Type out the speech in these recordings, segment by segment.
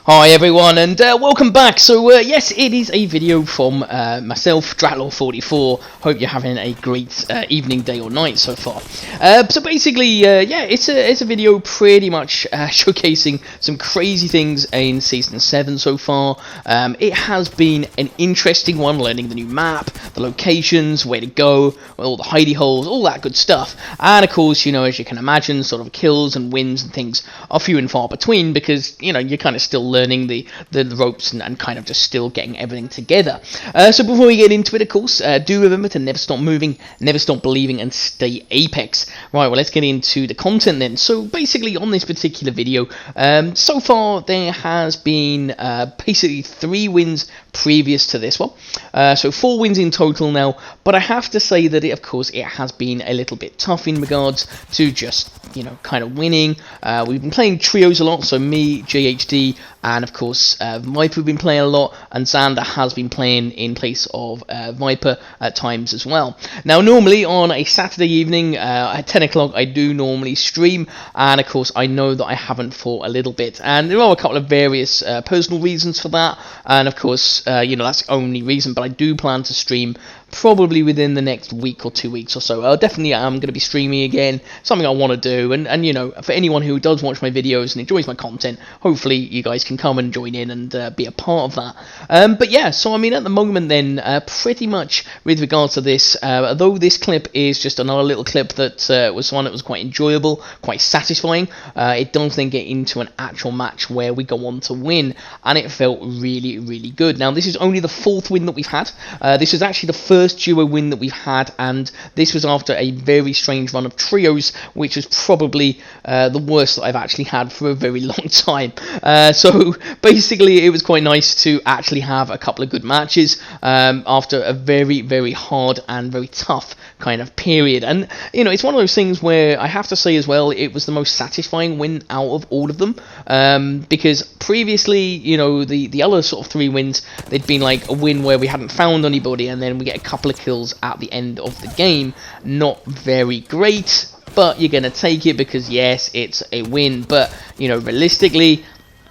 Hi everyone, and welcome back. So yes, it is a video from myself, Dratlor44. Hope you're having a great evening, day or night so far. So basically, yeah, it's a video pretty much showcasing some crazy things in Season 7 so far. It has been an interesting one, learning the new map, the locations, where to go, all the hidey holes, all that good stuff. And of course, you know, as you can imagine, sort of kills and wins and things are few and far between because, you know, you're kind of still learning the ropes and kind of just still getting everything together. So before we get into it, of course, do remember to never stop moving, never stop believing, and stay Apex. Right, well, let's get into the content then. So basically on this particular video, so far there has been basically 3 wins previous to this one. So 4 wins in total now, but I have to say that of course it has been a little bit tough in regards to just, you know, kind of winning. We've been playing trios a lot, so me, JHD, and of course Viper have been playing a lot, and Xander has been playing in place of Viper at times as well. Now normally on a Saturday evening at 10 o'clock I do normally stream, and of course I know that I haven't for a little bit, and there are a couple of various personal reasons for that, and of course you know, that's the only reason, but I do plan to stream probably within the next week or 2 weeks or so. I definitely am going to be streaming again, something I want to do, and you know, for anyone who does watch my videos and enjoys my content, hopefully you guys can come and join in and be a part of that. But yeah, so I mean at the moment then, pretty much with regards to this, though this clip is just another little clip that was one that was quite enjoyable, quite satisfying, it does then get into an actual match where we go on to win, and it felt really, really good. Now this is only the 4th win that we've had. This was actually the first duo win that we've had, and this was after a very strange run of trios, which was probably the worst that I've actually had for a very long time. So basically it was quite nice to actually have a couple of good matches after a very, very hard and very tough kind of period. And you know, it's one of those things where I have to say as well, it was the most satisfying win out of all of them, because previously, you know, the other sort of 3 wins, they'd been like a win where we hadn't found anybody and then we get a couple of kills at the end of the game. Not very great, but you're gonna take it because yes, it's a win, but you know, realistically,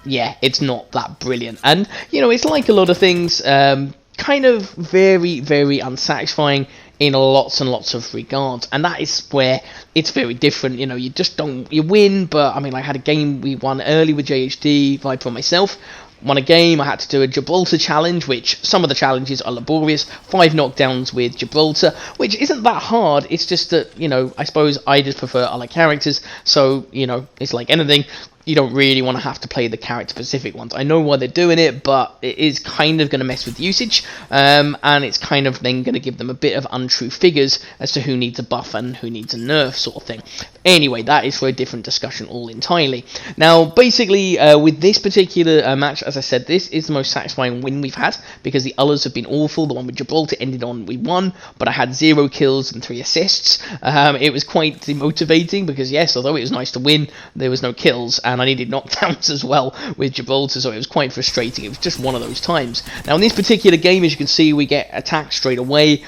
yeah, it's not that brilliant. And you know, it's like a lot of things, kind of very, very unsatisfying in lots and lots of regards, and that is where it's very different. You know, you just don't, you win, but I mean, I had a game we won early with JHD, Viper and myself. Won a game, I had to do a Gibraltar challenge, which some of the challenges are laborious. 5 knockdowns with Gibraltar, which isn't that hard, it's just that, you know, I suppose I just prefer other characters, so, you know, it's like anything, you don't really want to have to play the character-specific ones. I know why they're doing it, but it is kind of going to mess with usage, and it's kind of then going to give them a bit of untrue figures as to who needs a buff and who needs a nerf sort of thing. Anyway, that is for a different discussion all entirely. Now, basically, with this particular match, as I said, this is the most satisfying win we've had, because the others have been awful. The one with Gibraltar ended on we won, but I had 0 kills and 3 assists. It was quite demotivating, because yes, although it was nice to win, there was no kills, and I needed knockdowns as well with Gibraltar, so it was quite frustrating. It was just one of those times. Now, in this particular game, as you can see, we get attacked straight away.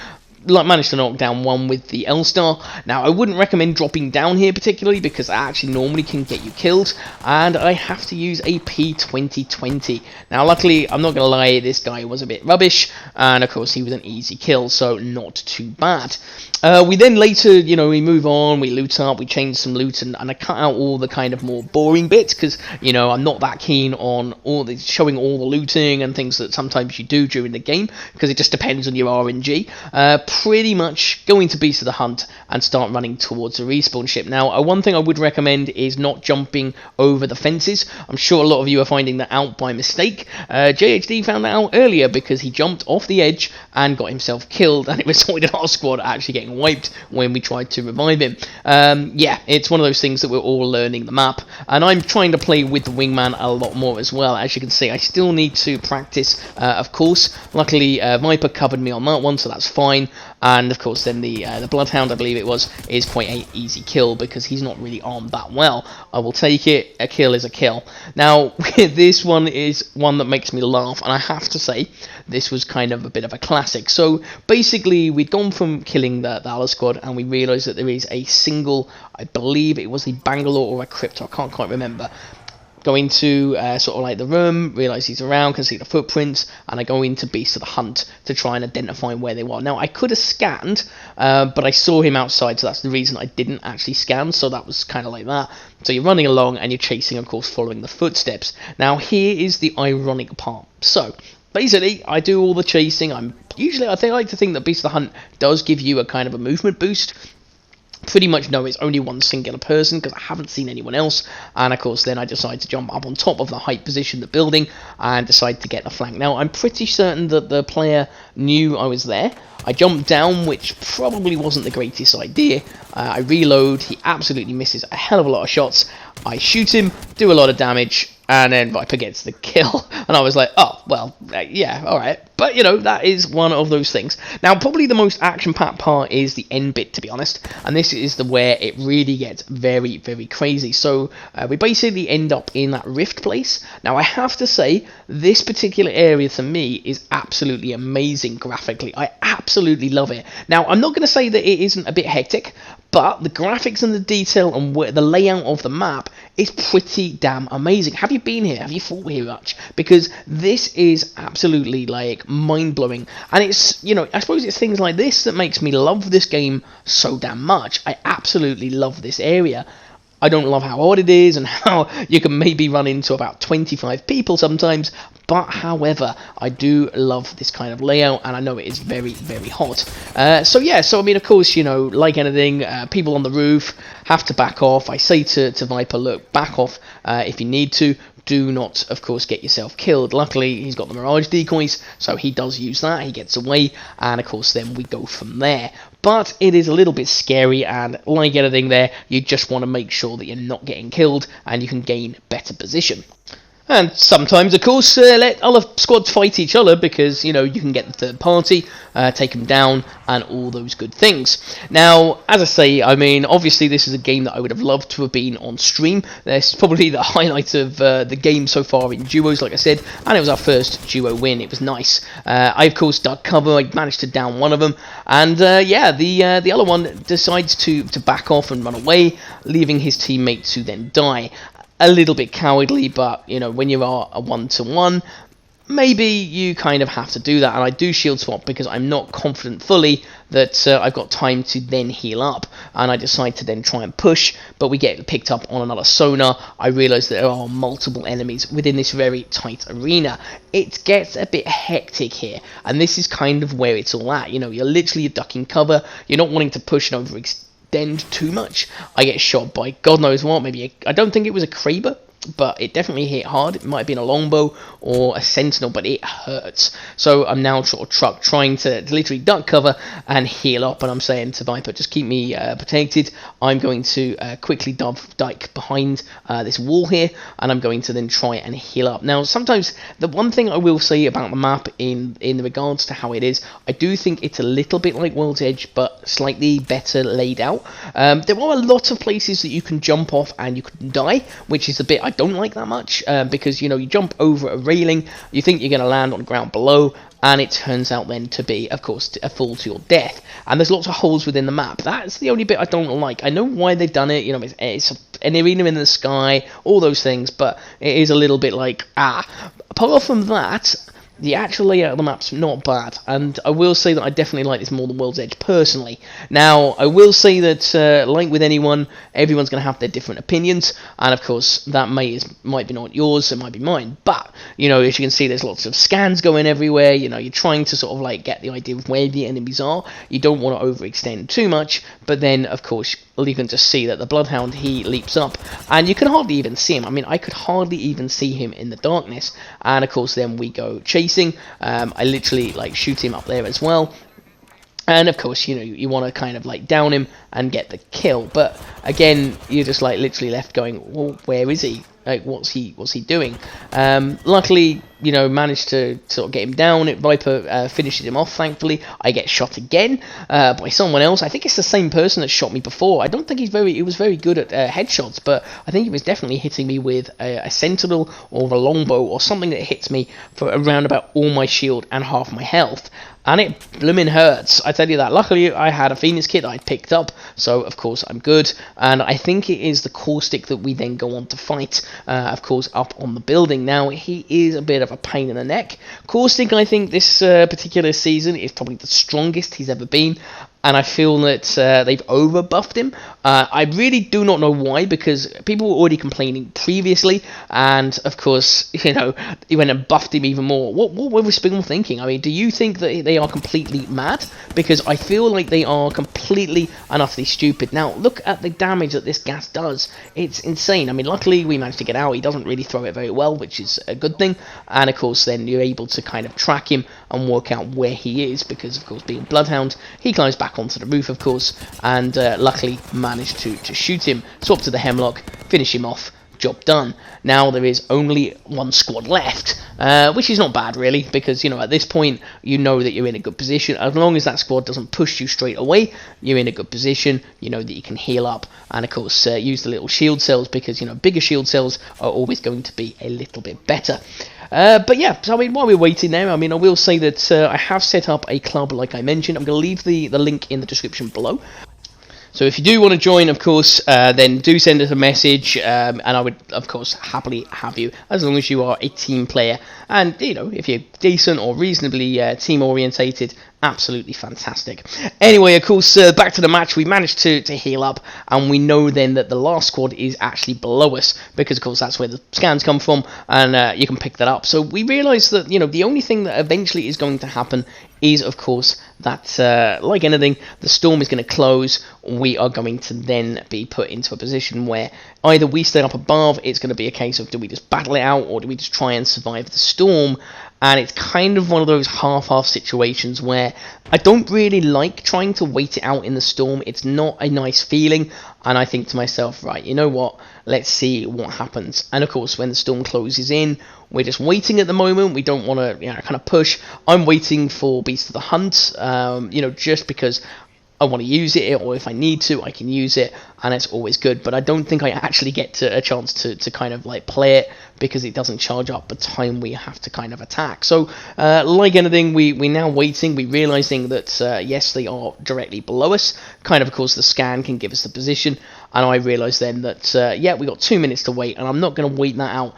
Managed to knock down 1 with the L-Star. Now, I wouldn't recommend dropping down here particularly, because that actually normally can get you killed, and I have to use a P2020. Now, luckily, I'm not going to lie, this guy was a bit rubbish, and of course, he was an easy kill, so not too bad. We then later, you know, we move on, we loot up, we change some loot, and I cut out all the kind of more boring bits, because, you know, I'm not that keen on showing all the looting and things that sometimes you do during the game, because it just depends on your RNG. Pretty much go into Beast of the Hunt and start running towards the respawn ship. Now, one thing I would recommend is not jumping over the fences. I'm sure a lot of you are finding that out by mistake. JHD found that out earlier because he jumped off the edge and got himself killed, and it resulted in our squad actually getting wiped when we tried to revive him. Yeah, it's one of those things that we're all learning the map, and I'm trying to play with the wingman a lot more as well. As you can see, I still need to practice, of course. Luckily, Viper covered me on that one, so that's fine. And of course then the Bloodhound, I believe it was, is quite an easy kill because he's not really armed that well. I will take it, a kill is a kill. Now this one is one that makes me laugh, and I have to say this was kind of a bit of a classic. So basically we'd gone from killing the Allah squad and we realised that there is a single, I believe it was a Bangalore or a Crypto, I can't quite remember, go into sort of like the room, realise he's around, can see the footprints, and I go into Beast of the Hunt to try and identify where they were. Now, I could have scanned, but I saw him outside, so that's the reason I didn't actually scan, so that was kind of like that. So you're running along, and you're chasing, of course, following the footsteps. Now, here is the ironic part. So, basically, I do all the chasing. I like to think that Beast of the Hunt does give you a kind of a movement boost. Pretty much know it's only one singular person because I haven't seen anyone else, and of course then I decide to jump up on top of the height position, the building, and decide to get the flank. Now I'm pretty certain that the player knew I was there. I jumped down, which probably wasn't the greatest idea. I reload, he absolutely misses a hell of a lot of shots. I shoot him, do a lot of damage, and then Viper gets the kill. And I was like, oh, well, yeah, alright. But, you know, that is one of those things. Now, probably the most action-packed part is the end bit, to be honest. And this is where it really gets very, very crazy. So, we basically end up in that rift place. Now, I have to say, this particular area, to me, is absolutely amazing graphically. I absolutely love it. Now, I'm not going to say that it isn't a bit hectic, but the graphics and the detail and the layout of the map is pretty damn amazing. Have you been here? Have you fought here much? Because this is absolutely, like, mind-blowing. And it's, you know, I suppose it's things like this that makes me love this game so damn much. I absolutely love this area. I don't love how odd it is and how you can maybe run into about 25 people sometimes, but however, I do love this kind of layout, and I know it is very, very hot. So yeah, so I mean, of course, you know, like anything, people on the roof have to back off. I say to Viper, look, back off if you need to. Do not, of course, get yourself killed. Luckily, he's got the Mirage decoys, so he does use that. He gets away, and of course, then we go from there. But it is a little bit scary, and like anything there, you just want to make sure that you're not getting killed, and you can gain better position. And sometimes, of course, let other squads fight each other because, you know, you can get the third party, take them down, and all those good things. Now, as I say, I mean, obviously this is a game that I would have loved to have been on stream. This is probably the highlight of the game so far in duos, like I said, and it was our first duo win. It was nice. I, of course, dug cover. I managed to down one of them, and yeah, the other one decides to back off and run away, leaving his teammate to then die. A little bit cowardly, but, you know, when you are a one-to-one, maybe you kind of have to do that, and I do shield swap because I'm not confident fully that I've got time to then heal up, and I decide to then try and push, but we get picked up on another sonar. I realise that there are multiple enemies within this very tight arena. It gets a bit hectic here, and this is kind of where it's all at. You know, you're literally ducking cover, you're not wanting to push and overextend too much. I get shot by God knows what. Maybe I don't think it was a Kraber, but it definitely hit hard. It might have been a longbow or a sentinel, but it hurts. So I'm now sort of trying to literally duck cover and heal up, and I'm saying to Viper, just keep me protected. I'm going to quickly dike behind this wall here, and I'm going to then try and heal up. Now, sometimes the one thing I will say about the map in regards to how it is, I do think it's a little bit like World's Edge, but slightly better laid out. There are a lot of places that you can jump off and you can die, which is a bit I don't like that much, because, you know, you jump over a railing, you think you're going to land on the ground below, and it turns out then to be, of course, a fall to your death. And there's lots of holes within the map. That's the only bit I don't like. I know why they've done it, you know, it's an arena in the sky, all those things, but it is a little bit like, apart from that, the actual layout of the map's not bad, and I will say that I definitely like this more than World's Edge personally. Now, I will say that, like with anyone, everyone's going to have their different opinions, and of course, that might be not yours, it might be mine, but, you know, as you can see, there's lots of scans going everywhere. You know, you're trying to sort of, like, get the idea of where the enemies are. You don't want to overextend too much, but then, of course, you can just see that the Bloodhound, he leaps up, and you can hardly even see him. I mean, I could hardly even see him in the darkness, and of course, then we go chasing. I literally, like, shoot him up there as well. And of course, you know, you want to kind of like down him and get the kill, but again, you're just like literally left going, well, where is he? Like, what's he doing? Luckily, you know, manage to sort of get him down. Viper finishes him off, thankfully. I get shot again by someone else. I think it's the same person that shot me before. I don't think he was very good at headshots, but I think he was definitely hitting me with a sentinel or a longbow or something that hits me for around about all my shield and half my health. And it bloomin' hurts, I tell you that. Luckily, I had a Phoenix kit that I picked up, so of course I'm good. And I think it is the caustic that we then go on to fight, of course, up on the building. Now, he is a bit of a pain in the neck. Caustic, I think, this particular season is probably the strongest he's ever been. And I feel that they've over-buffed him. I really do not know why, because people were already complaining previously, and of course, you know, he went and buffed him even more. What were people thinking? I mean, do you think that they are completely mad? Because I feel like they are completely and utterly stupid. Now, look at the damage that this gas does. It's insane. I mean, luckily we managed to get out. He doesn't really throw it very well, which is a good thing. And of course, then you're able to kind of track him and work out where he is, because of course, being Bloodhound, he climbs back onto the roof, of course, and luckily managed to shoot him, swap to the Hemlock, finish him off, job done. Now there is only one squad left, which is not bad really, because, you know, at this point you know that you're in a good position. As long as that squad doesn't push you straight away, you're in a good position. You know that you can heal up, and of course use the little shield cells, because, you know, bigger shield cells are always going to be a little bit better. But yeah, so I mean, while we're waiting there, I mean, I will say that I have set up a club, like I mentioned. I'm going to leave the link in the description below. So if you do want to join, of course, then do send us a message, and I would, of course, happily have you, as long as you are a team player. And, you know, if you're decent or reasonably team-orientated, absolutely fantastic. Anyway, of course, back to the match. We managed to heal up, and we know then that the last squad is actually below us, because, of course, that's where the scans come from, and you can pick that up. So we realised that, you know, the only thing that eventually is going to happen is, of course, that, like anything, the storm is going to close. We are going to then be put into a position where either we stay up above, it's going to be a case of, do we just battle it out, or do we just try and survive the storm? And it's kind of one of those half-half situations where I don't really like trying to wait it out in the storm. It's not a nice feeling, and I think to myself, right, you know what, let's see what happens. And of course, when the storm closes in, we're just waiting at the moment. We don't want to, you know, kind of push. I'm waiting for Beast of the Hunt, you know, just because I want to use it, or if I need to, I can use it, and it's always good. But I don't think I actually get a chance to kind of like play it, because it doesn't charge up the time we have to kind of attack. So like anything, we're now waiting. We're realizing that yes, they are directly below us. Kind of course, the scan can give us the position, and I realized then that yeah, we got 2 minutes to wait, and I'm not going to wait that out,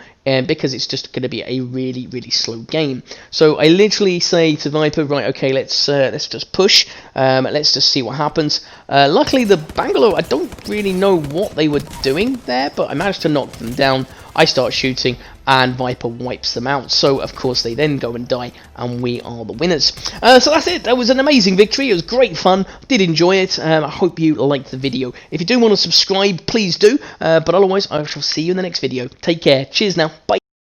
because it's just going to be a really, really slow game. So I literally say to Viper, right, okay, let's just push, let's just see what happens. Luckily, the Bangalore, I don't really know what they were doing there, but I managed to knock them down. I start shooting, and Viper wipes them out. So, of course, they then go and die, and we are the winners. So that's it. That was an amazing victory. It was great fun. Did enjoy it. I hope you liked the video. If you do want to subscribe, please do. But otherwise, I shall see you in the next video. Take care. Cheers now. Bye.